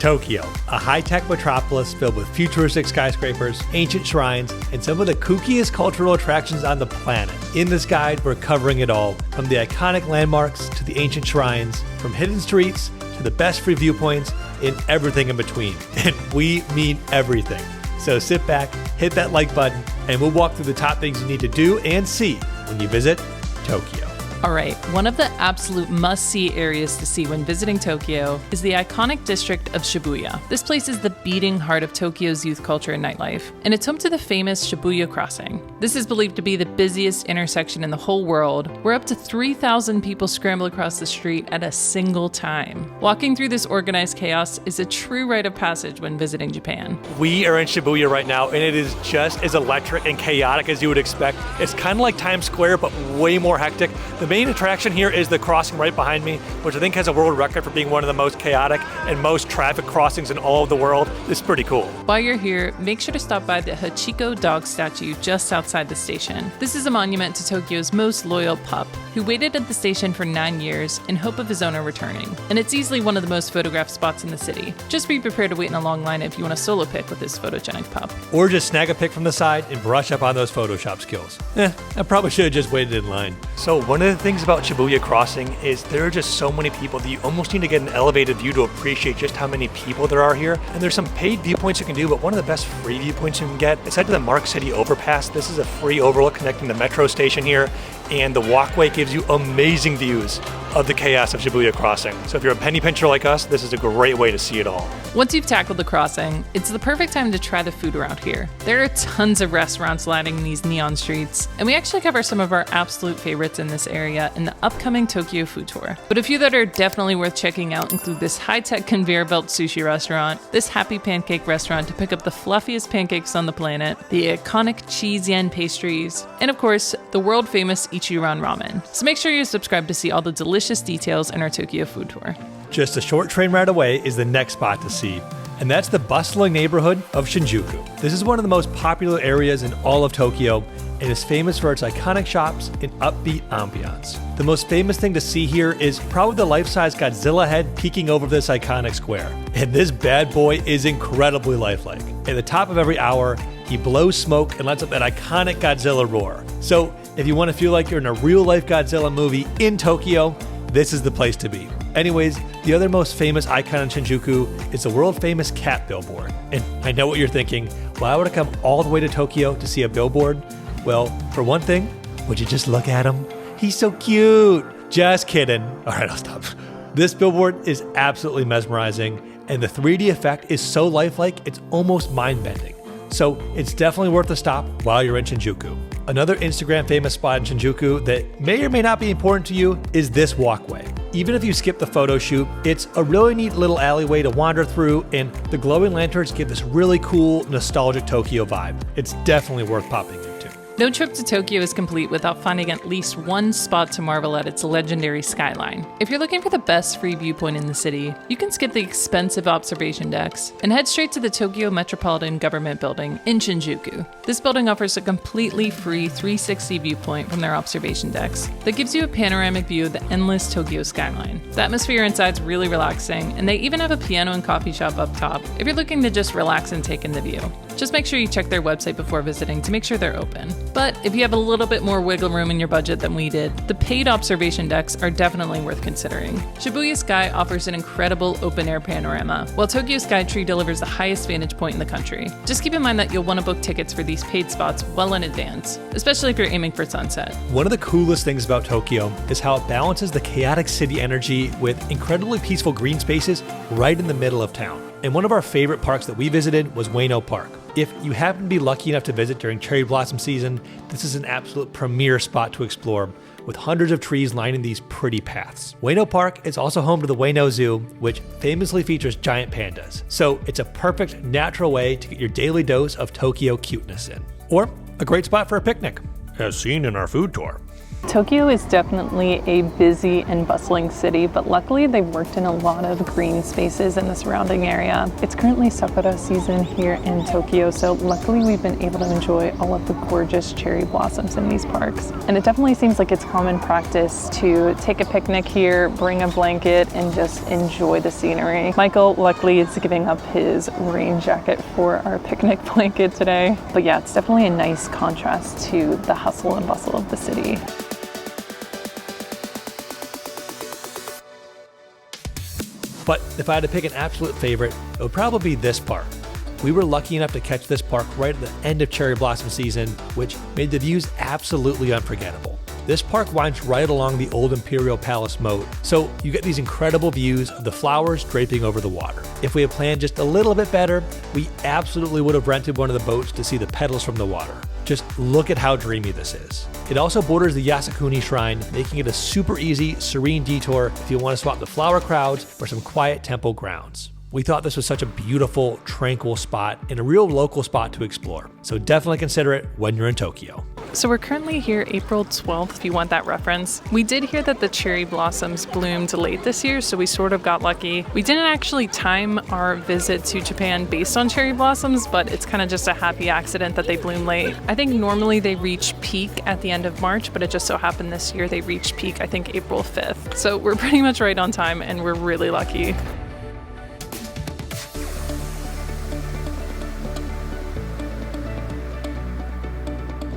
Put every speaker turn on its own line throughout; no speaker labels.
Tokyo, a high-tech metropolis filled with futuristic skyscrapers, ancient shrines, and some of the kookiest cultural attractions on the planet. In this guide, we're covering it all, from the iconic landmarks to the ancient shrines, from hidden streets to the best free viewpoints, and everything in between. And we mean everything. So sit back, hit that like button, and we'll walk through the top things you need to do and see when you visit Tokyo.
All right, one of the absolute must-see areas to see when visiting Tokyo is the iconic district of Shibuya. This place is the beating heart of Tokyo's youth culture and nightlife, and it's home to the famous Shibuya Crossing. This is believed to be the busiest intersection in the whole world, where up to 3,000 people scramble across the street at a single time. Walking through this organized chaos is a true rite of passage when visiting Japan.
We are in Shibuya right now, and it is just as electric and chaotic as you would expect. It's kind of like Times Square, but way more hectic. The main attraction here is the crossing right behind me, which I think has a world record for being one of the most chaotic and most traffic crossings in all of the world. It's pretty cool.
While you're here, make sure to stop by the Hachiko dog statue just outside the station. This is a monument to Tokyo's most loyal pup, who waited at the station for 9 years in hope of his owner returning. And it's easily one of the most photographed spots in the city. Just be prepared to wait in a long line if you want a solo pic with this photogenic pup.
Or just snag a pic from the side and brush up on those Photoshop skills. I probably should have just waited in line. So one of the things about Shibuya Crossing is there are just so many people that you almost need to get an elevated view to appreciate just how many people there are here. And there's some paid viewpoints you can do, but one of the best free viewpoints you can get is head to the Mark City Overpass. This is a free overlook connecting the metro station here, and the walkway gives you amazing views of the chaos of Shibuya Crossing. So if you're a penny pincher like us, this is a great way to see it all.
Once you've tackled the crossing, it's the perfect time to try the food around here. There are tons of restaurants lining these neon streets, and we actually cover some of our absolute favorites in this area in the upcoming Tokyo food tour. But a few that are definitely worth checking out include this high-tech conveyor belt sushi restaurant, this happy pancake restaurant to pick up the fluffiest pancakes on the planet, the iconic cheese yen pastries, and of course, the world-famous Ichiran ramen. So make sure you subscribe to see all the delicious details in our Tokyo food tour.
Just a short train ride away is the next spot to see, and that's the bustling neighborhood of Shinjuku. This is one of the most popular areas in all of Tokyo and is famous for its iconic shops and upbeat ambiance. The most famous thing to see here is probably the life-size Godzilla head peeking over this iconic square. And this bad boy is incredibly lifelike. At the top of every hour, he blows smoke and lets out that iconic Godzilla roar. So if you want to feel like you're in a real-life Godzilla movie in Tokyo, this is the place to be. Anyways, the other most famous icon in Shinjuku is the world-famous cat billboard. And I know what you're thinking, why would I come all the way to Tokyo to see a billboard? Well, for one thing, would you just look at him? He's so cute. Just kidding. All right, I'll stop. This billboard is absolutely mesmerizing, and the 3D effect is so lifelike, it's almost mind-bending. So it's definitely worth a stop while you're in Shinjuku. Another Instagram famous spot in Shinjuku that may or may not be important to you is this walkway. Even if you skip the photo shoot, it's a really neat little alleyway to wander through, and the glowing lanterns give this really cool, nostalgic Tokyo vibe. It's definitely worth popping into.
No trip to Tokyo is complete without finding at least one spot to marvel at its legendary skyline. If you're looking for the best free viewpoint in the city, you can skip the expensive observation decks and head straight to the Tokyo Metropolitan Government Building in Shinjuku. This building offers a completely free 360 viewpoint from their observation decks that gives you a panoramic view of the endless Tokyo skyline. The atmosphere inside's really relaxing, and they even have a piano and coffee shop up top if you're looking to just relax and take in the view. Just make sure you check their website before visiting to make sure they're open. But if you have a little bit more wiggle room in your budget than we did, the paid observation decks are definitely worth considering. Shibuya Sky offers an incredible open-air panorama, while Tokyo Skytree delivers the highest vantage point in the country. Just keep in mind that you'll want to book tickets for these paid spots well in advance, especially if you're aiming for sunset.
One of the coolest things about Tokyo is how it balances the chaotic city energy with incredibly peaceful green spaces right in the middle of town. And one of our favorite parks that we visited was Ueno Park. If you happen to be lucky enough to visit during cherry blossom season, this is an absolute premier spot to explore, with hundreds of trees lining these pretty paths. Ueno Park is also home to the Ueno Zoo, which famously features giant pandas. So it's a perfect natural way to get your daily dose of Tokyo cuteness in. Or a great spot for a picnic, as seen in our food tour.
Tokyo is definitely a busy and bustling city, but luckily they've worked in a lot of green spaces in the surrounding area. It's currently sakura season here in Tokyo, so luckily we've been able to enjoy all of the gorgeous cherry blossoms in these parks. And it definitely seems like it's common practice to take a picnic here, bring a blanket, and just enjoy the scenery. Michael luckily is giving up his rain jacket for our picnic blanket today. But yeah, it's definitely a nice contrast to the hustle and bustle of the city.
But if I had to pick an absolute favorite, it would probably be this park. We were lucky enough to catch this park right at the end of cherry blossom season, which made the views absolutely unforgettable. This park winds right along the old Imperial Palace moat, so you get these incredible views of the flowers draping over the water. If we had planned just a little bit better, we absolutely would have rented one of the boats to see the petals from the water. Just look at how dreamy this is. It also borders the Yasukuni Shrine, making it a super easy, serene detour if you want to swap the flower crowds for some quiet temple grounds. We thought this was such a beautiful, tranquil spot and a real local spot to explore, so definitely consider it when you're in Tokyo.
So we're currently here April 12th, if you want that reference. We did hear that the cherry blossoms bloomed late this year, so we sort of got lucky. We didn't actually time our visit to Japan based on cherry blossoms, but it's kind of just a happy accident that they bloom late. I think normally they reach peak at the end of March, but it just so happened this year they reached peak, I think, April 5th. So we're pretty much right on time, and we're really lucky.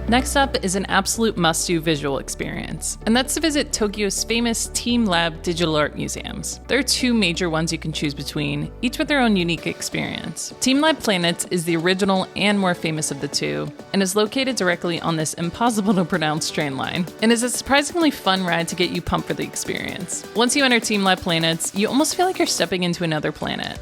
Next up is an absolute must-do visual experience, and that's to visit Tokyo's famous teamLab digital art museums. There are two major ones you can choose between, each with their own unique experience. teamLab Planets is the original and more famous of the two, and is located directly on this impossible to pronounce train line, and is a surprisingly fun ride to get you pumped for the experience. Once you enter teamLab Planets, you almost feel like you're stepping into another planet.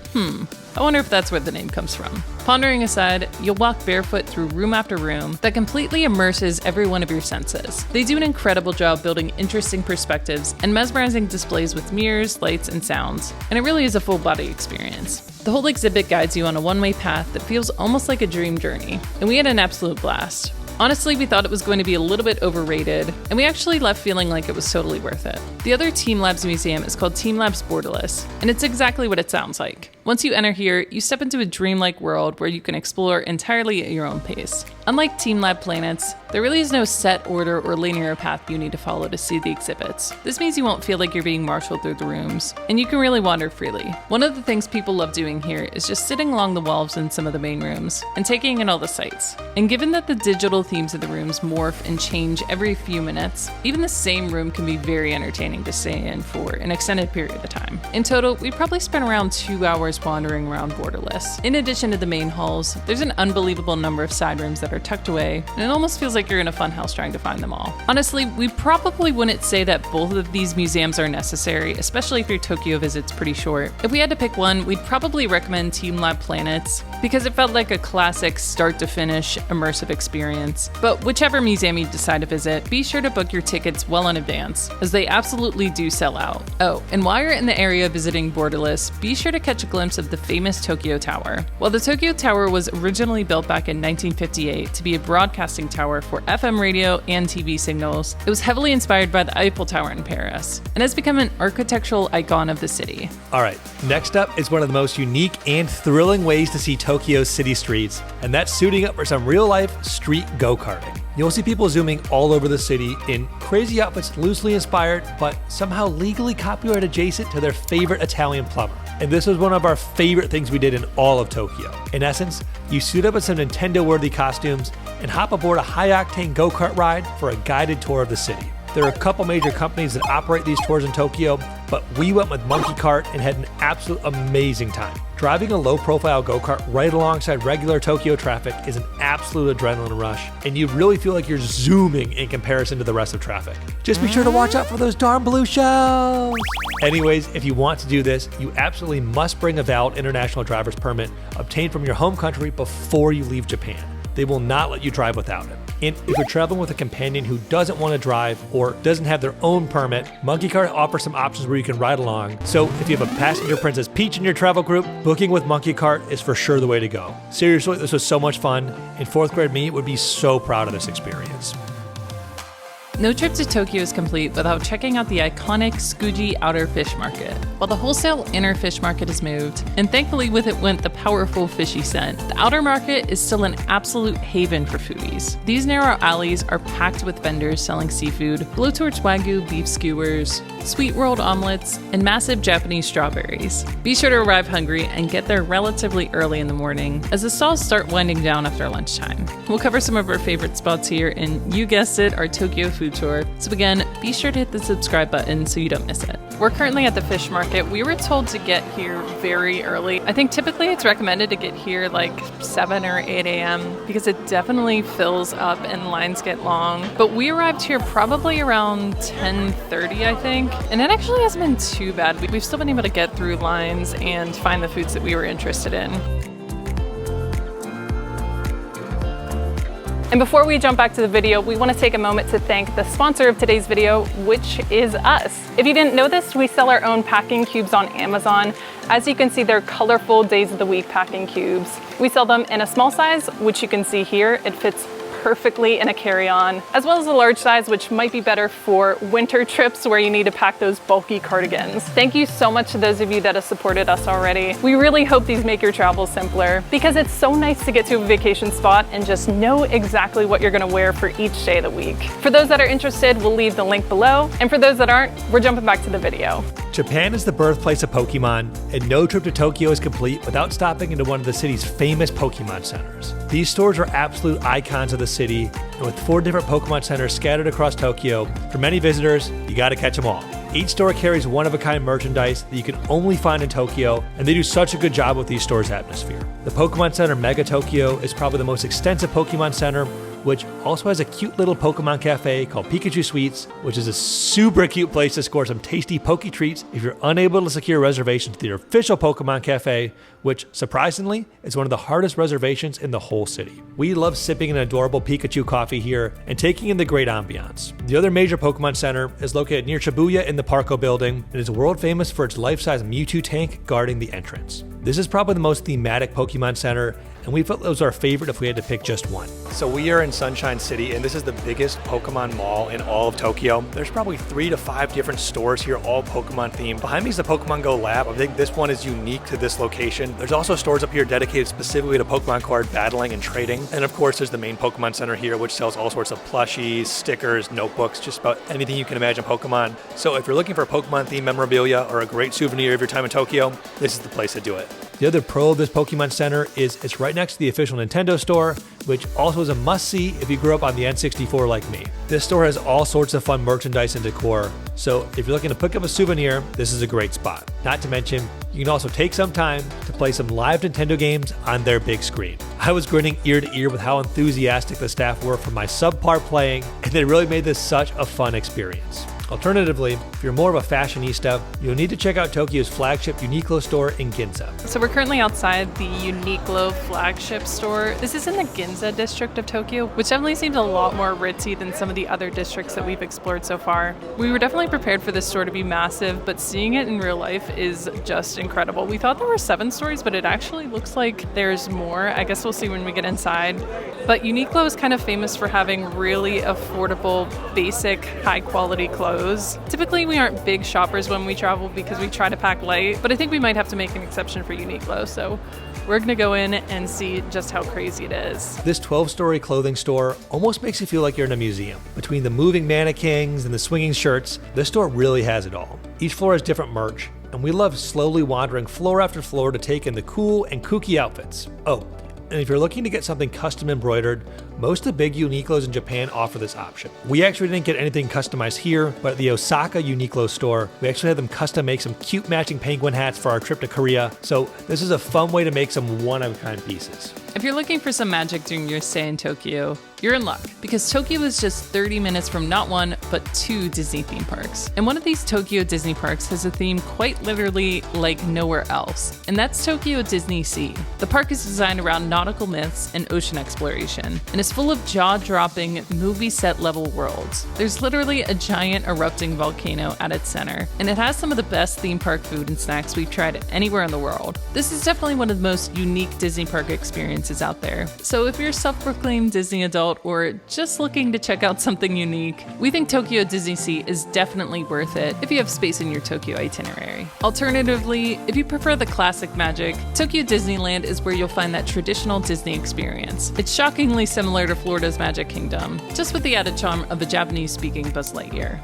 I wonder if that's where the name comes from. Pondering aside, you'll walk barefoot through room after room that completely immerses every one of your senses. They do an incredible job building interesting perspectives and mesmerizing displays with mirrors, lights, and sounds, and it really is a full-body experience. The whole exhibit guides you on a one-way path that feels almost like a dream journey, and we had an absolute blast. Honestly, we thought it was going to be a little bit overrated, and we actually left feeling like it was totally worth it. The other teamLabs museum is called teamLabs Borderless, and it's exactly what it sounds like. Once you enter here, you step into a dreamlike world where you can explore entirely at your own pace. Unlike teamLab Planets, there really is no set order or linear path you need to follow to see the exhibits. This means you won't feel like you're being marshaled through the rooms, and you can really wander freely. One of the things people love doing here is just sitting along the walls in some of the main rooms and taking in all the sights. And given that the digital themes of the rooms morph and change every few minutes, even the same room can be very entertaining to stay in for an extended period of time. In total, we probably spent around 2 hours wandering around Borderless. In addition to the main halls, there's an unbelievable number of side rooms that are tucked away, and it almost feels like you're in a funhouse trying to find them all. Honestly, we probably wouldn't say that both of these museums are necessary, especially if your Tokyo visit's pretty short. If we had to pick one, we'd probably recommend teamLab Planets, because it felt like a classic start-to-finish immersive experience. But whichever museum you decide to visit, be sure to book your tickets well in advance, as they absolutely do sell out. Oh, and while you're in the area visiting Borderless, be sure to catch a glimpse of the famous Tokyo Tower. While the Tokyo Tower was originally built back in 1958 to be a broadcasting tower for FM radio and TV signals, it was heavily inspired by the Eiffel Tower in Paris, and has become an architectural icon of the city.
All right, next up is one of the most unique and thrilling ways to see Tokyo's city streets, and that's suiting up for some real-life street go-karting. You'll see people zooming all over the city in crazy outfits loosely inspired, but somehow legally copyright adjacent to their favorite Italian plumber. And this was one of our favorite things we did in all of Tokyo. In essence, you suit up in some Nintendo-worthy costumes and hop aboard a high-octane go-kart ride for a guided tour of the city. There are a couple major companies that operate these tours in Tokyo, but we went with Monkey Kart and had an absolute amazing time. Driving a low-profile go-kart right alongside regular Tokyo traffic is an absolute adrenaline rush, and you really feel like you're zooming in comparison to the rest of traffic. Just be sure to watch out for those darn blue shells! Anyways, if you want to do this, you absolutely must bring a valid international driver's permit obtained from your home country before you leave Japan. They will not let you drive without it. And if you're traveling with a companion who doesn't want to drive or doesn't have their own permit, Monkey Kart offers some options where you can ride along. So if you have a passenger Princess Peach in your travel group, booking with Monkey Kart is for sure the way to go. Seriously, this was so much fun, and 4th grade me would be so proud of this experience.
No trip to Tokyo is complete without checking out the iconic Tsukiji Outer Fish Market. While the wholesale inner fish market has moved, and thankfully with it went the powerful fishy scent, the outer market is still an absolute haven for foodies. These narrow alleys are packed with vendors selling seafood, blowtorch Wagyu beef skewers, sweet rolled omelets, and massive Japanese strawberries. Be sure to arrive hungry and get there relatively early in the morning, as the stalls start winding down after lunchtime. We'll cover some of our favorite spots here in, you guessed it, our Tokyo food tour. So again, be sure to hit the subscribe button so you don't miss it. We're currently at the fish market. We were told to get here very early. I think typically it's recommended to get here like 7 or 8 a.m. because it definitely fills up and lines get long. But we arrived here probably around 10:30, I think. And it actually hasn't been too bad. We've still been able to get through lines and find the foods that we were interested in. And before we jump back to the video, we want to take a moment to thank the sponsor of today's video, which is us. If you didn't know this, we sell our own packing cubes on Amazon. As you can see, they're colorful days of the week packing cubes. We sell them in a small size, which you can see here. It fits perfectly in a carry-on, as well as a large size, which might be better for winter trips where you need to pack those bulky cardigans. Thank you so much to those of you that have supported us already. We really hope these make your travel simpler, because it's so nice to get to a vacation spot and just know exactly what you're gonna wear for each day of the week. For those that are interested, we'll leave the link below. And for those that aren't, we're jumping back to the video.
Japan is the birthplace of Pokemon, and no trip to Tokyo is complete without stopping into one of the city's famous Pokemon centers. These stores are absolute icons of the city, and with 4 different Pokemon centers scattered across Tokyo, for many visitors, you gotta catch them all. Each store carries one-of-a-kind merchandise that you can only find in Tokyo, and they do such a good job with these stores' atmosphere. The Pokemon Center Mega Tokyo is probably the most extensive Pokemon Center, which also has a cute little Pokemon cafe called Pikachu Sweets, which is a super cute place to score some tasty Poke treats if you're unable to secure reservations to your official Pokemon cafe, which surprisingly is one of the hardest reservations in the whole city. We love sipping an adorable Pikachu coffee here and taking in the great ambiance. The other major Pokemon Center is located near Shibuya in the Parco building and is world famous for its life-size Mewtwo tank guarding the entrance. This is probably the most thematic Pokemon Center, and we felt it was our favorite if we had to pick just one. So we are in Sunshine City, and this is the biggest Pokemon mall in all of Tokyo. There's probably 3 to 5 different stores here, all Pokemon themed. Behind me is the Pokemon Go Lab. I think this one is unique to this location. There's also stores up here dedicated specifically to Pokemon card battling and trading. And of course, there's the main Pokemon Center here, which sells all sorts of plushies, stickers, notebooks, just about anything you can imagine Pokemon. So if you're looking for Pokemon themed memorabilia or a great souvenir of your time in Tokyo, this is the place to do it. The other pro of this Pokemon Center is it's right next to the official Nintendo store, which also is a must-see if you grew up on the N64 like me. This store has all sorts of fun merchandise and decor, so if you're looking to pick up a souvenir, this is a great spot. Not to mention, you can also take some time to play some live Nintendo games on their big screen. I was grinning ear to ear with how enthusiastic the staff were for my subpar playing, and they really made this such a fun experience. Alternatively, if you're more of a fashionista, you'll need to check out Tokyo's flagship Uniqlo store in Ginza.
So we're currently outside the Uniqlo Flagship store. This is in the Ginza district of Tokyo, which definitely seems a lot more ritzy than some of the other districts that we've explored so far. We were definitely prepared for this store to be massive, but seeing it in real life is just incredible. We thought there were 7 stories, but it actually looks like there's more. I guess we'll see when we get inside. But Uniqlo is kind of famous for having really affordable, basic, high-quality clothes. Typically, we aren't big shoppers when we travel because we try to pack light, but I think we might have to make an exception for Uniqlo, so we're gonna go in and see just how crazy it is.
This 12-story clothing store almost makes you feel like you're in a museum. Between the moving mannequins and the swinging shirts, this store really has it all. Each floor has different merch, and we love slowly wandering floor after floor to take in the cool and kooky outfits. Oh, and if you're looking to get something custom embroidered, most of the big Uniqlos in Japan offer this option. We actually didn't get anything customized here, but at the Osaka Uniqlo store, we actually had them custom make some cute matching penguin hats for our trip to Korea, so this is a fun way to make some one-of-a-kind pieces.
If you're looking for some magic during your stay in Tokyo, you're in luck, because Tokyo is just 30 minutes from not 1, but 2 Disney theme parks. And one of these Tokyo Disney parks has a theme quite literally like nowhere else, and that's Tokyo Disney Sea. The park is designed around nautical myths and ocean exploration, and is full of jaw-dropping, movie set level worlds. There's literally a giant erupting volcano at its center, and it has some of the best theme park food and snacks we've tried anywhere in the world. This is definitely one of the most unique Disney park experiences experiences out there. So if you're a self-proclaimed Disney adult or just looking to check out something unique, we think Tokyo Disney Sea is definitely worth it if you have space in your Tokyo itinerary. Alternatively, if you prefer the classic magic, Tokyo Disneyland is where you'll find that traditional Disney experience. It's shockingly similar to Florida's Magic Kingdom, just with the added charm of a Japanese-speaking Buzz Lightyear.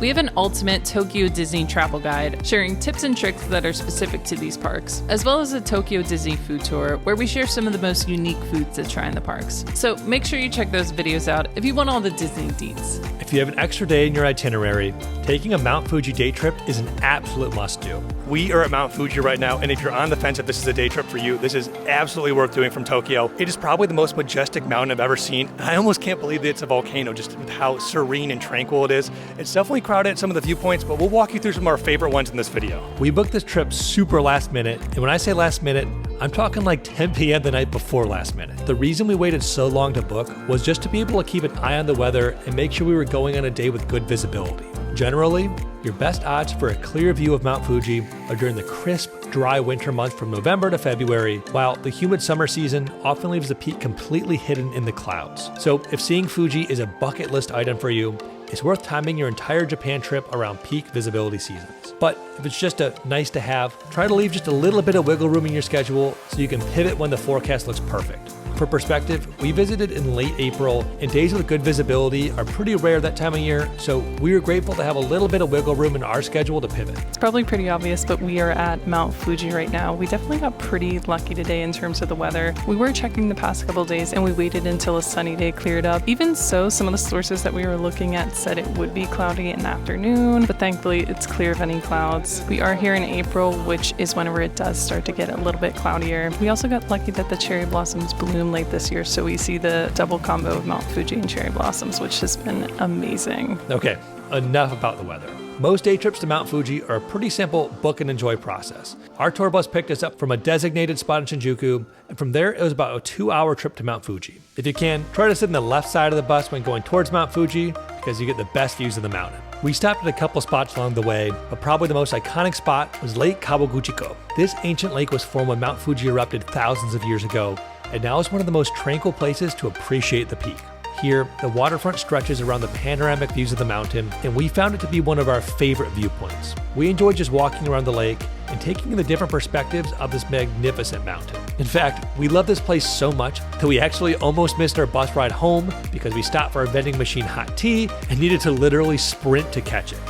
We have an ultimate Tokyo Disney travel guide sharing tips and tricks that are specific to these parks, as well as a Tokyo Disney food tour where we share some of the most unique foods to try in the parks. So make sure you check those videos out if you want all the Disney deets.
If you have an extra day in your itinerary, taking a Mount Fuji day trip is an absolute must-do. We are at Mount Fuji right now, and if you're on the fence if this is a day trip for you, this is absolutely worth doing from Tokyo. It is probably the most majestic mountain I've ever seen. I almost can't believe that it's a volcano, just with how serene and tranquil it is. It's definitely crowded at some of the viewpoints, but we'll walk you through some of our favorite ones in this video. We booked this trip super last minute, and when I say last minute, I'm talking like 10 p.m. the night before last minute. The reason we waited so long to book was just to be able to keep an eye on the weather and make sure we were going on a day with good visibility. Generally, your best odds for a clear view of Mount Fuji are during the crisp, dry winter months from November to February, while the humid summer season often leaves the peak completely hidden in the clouds. So if seeing Fuji is a bucket list item for you, it's worth timing your entire Japan trip around peak visibility seasons. But if it's just a nice to have, try to leave just a little bit of wiggle room in your schedule so you can pivot when the forecast looks perfect. For perspective, we visited in late April, and days with good visibility are pretty rare that time of year, so we are grateful to have a little bit of wiggle room in our schedule to pivot.
It's probably pretty obvious, but we are at Mount Fuji right now. We definitely got pretty lucky today in terms of the weather. We were checking the past couple days, and we waited until a sunny day cleared up. Even so, some of the sources that we were looking at said it would be cloudy in the afternoon, but thankfully it's clear of any clouds. We are here in April, which is whenever it does start to get a little bit cloudier. We also got lucky that the cherry blossoms bloom late this year, so we see the double combo of Mount Fuji and cherry blossoms, which has been amazing.
Okay, enough about the weather. Most day trips to Mount Fuji are a pretty simple book and enjoy process. Our tour bus picked us up from a designated spot in Shinjuku, and from there it was about a 2-hour trip to Mount Fuji. If you can, try to sit in the left side of the bus when going towards Mount Fuji because you get the best views of the mountain. We stopped at a couple spots along the way, but probably the most iconic spot was Lake Kawaguchiko. This ancient lake was formed when Mount Fuji erupted thousands of years ago, and now is one of the most tranquil places to appreciate the peak. Here, the waterfront stretches around the panoramic views of the mountain, and we found it to be one of our favorite viewpoints. We enjoyed just walking around the lake and taking in the different perspectives of this magnificent mountain. In fact, we love this place so much that we actually almost missed our bus ride home because we stopped for a vending machine hot tea and needed to literally sprint to catch it.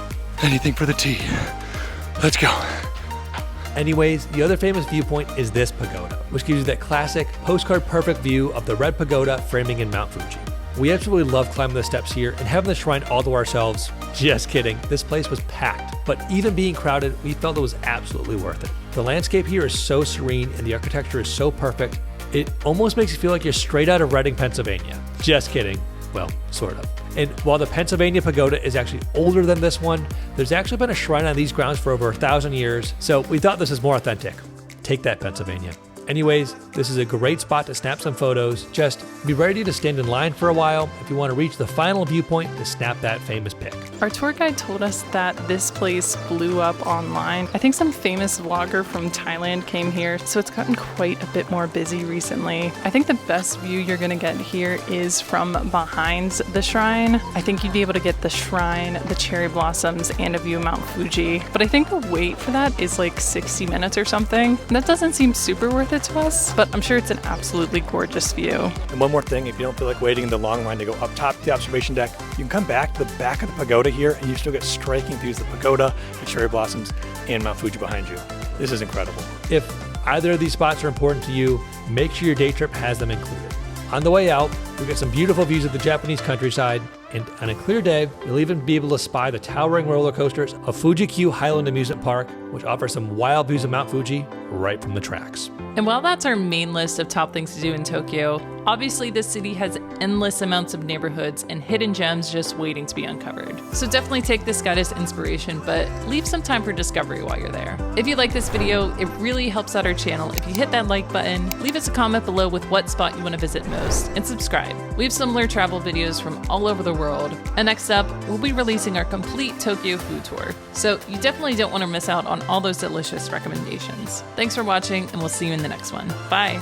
Anything for the tea. Let's go.
Anyways, the other famous viewpoint is this pagoda, which gives you that classic postcard perfect view of the red pagoda framing in Mount Fuji. We absolutely love climbing the steps here and having the shrine all to ourselves. Just kidding, this place was packed, but even being crowded, we felt it was absolutely worth it. The landscape here is so serene and the architecture is so perfect, it almost makes you feel like you're straight out of Reading, Pennsylvania. Just kidding. Well, sort of. And while the Pennsylvania pagoda is actually older than this one, there's actually been a shrine on these grounds for over 1,000 years, so we thought this is more authentic. Take that, Pennsylvania. Anyways, this is a great spot to snap some photos. Just be ready to stand in line for a while if you want to reach the final viewpoint to snap that famous pic.
Our tour guide told us that this place blew up online. I think some famous vlogger from Thailand came here, so it's gotten quite a bit more busy recently. I think the best view you're gonna get here is from behind the shrine. I think you'd be able to get the shrine, the cherry blossoms, and a view of Mount Fuji. But I think the wait for that is like 60 minutes or something. And that doesn't seem super worth it to us, but I'm sure it's an absolutely gorgeous view.
And one more thing, if you don't feel like waiting in the long line to go up top to the observation deck, you can come back to the back of the pagoda here and you still get striking views of the pagoda, the cherry blossoms, and Mount Fuji behind you. This is incredible. If either of these spots are important to you, make sure your day trip has them included. On the way out, we get some beautiful views of the Japanese countryside, and on a clear day, you'll even be able to spy the towering roller coasters of Fuji Q Highland Amusement Park, which offers some wild views of Mount Fuji right from the tracks.
And while that's our main list of top things to do in Tokyo, obviously this city has endless amounts of neighborhoods and hidden gems just waiting to be uncovered. So definitely take this guide as inspiration, but leave some time for discovery while you're there. If you like this video, it really helps out our channel if you hit that like button, leave us a comment below with what spot you want to visit most, and subscribe. We have similar travel videos from all over the world. And next up, we'll be releasing our complete Tokyo food tour. So you definitely don't want to miss out on all those delicious recommendations. Thanks for watching, and we'll see you in the next one. Bye!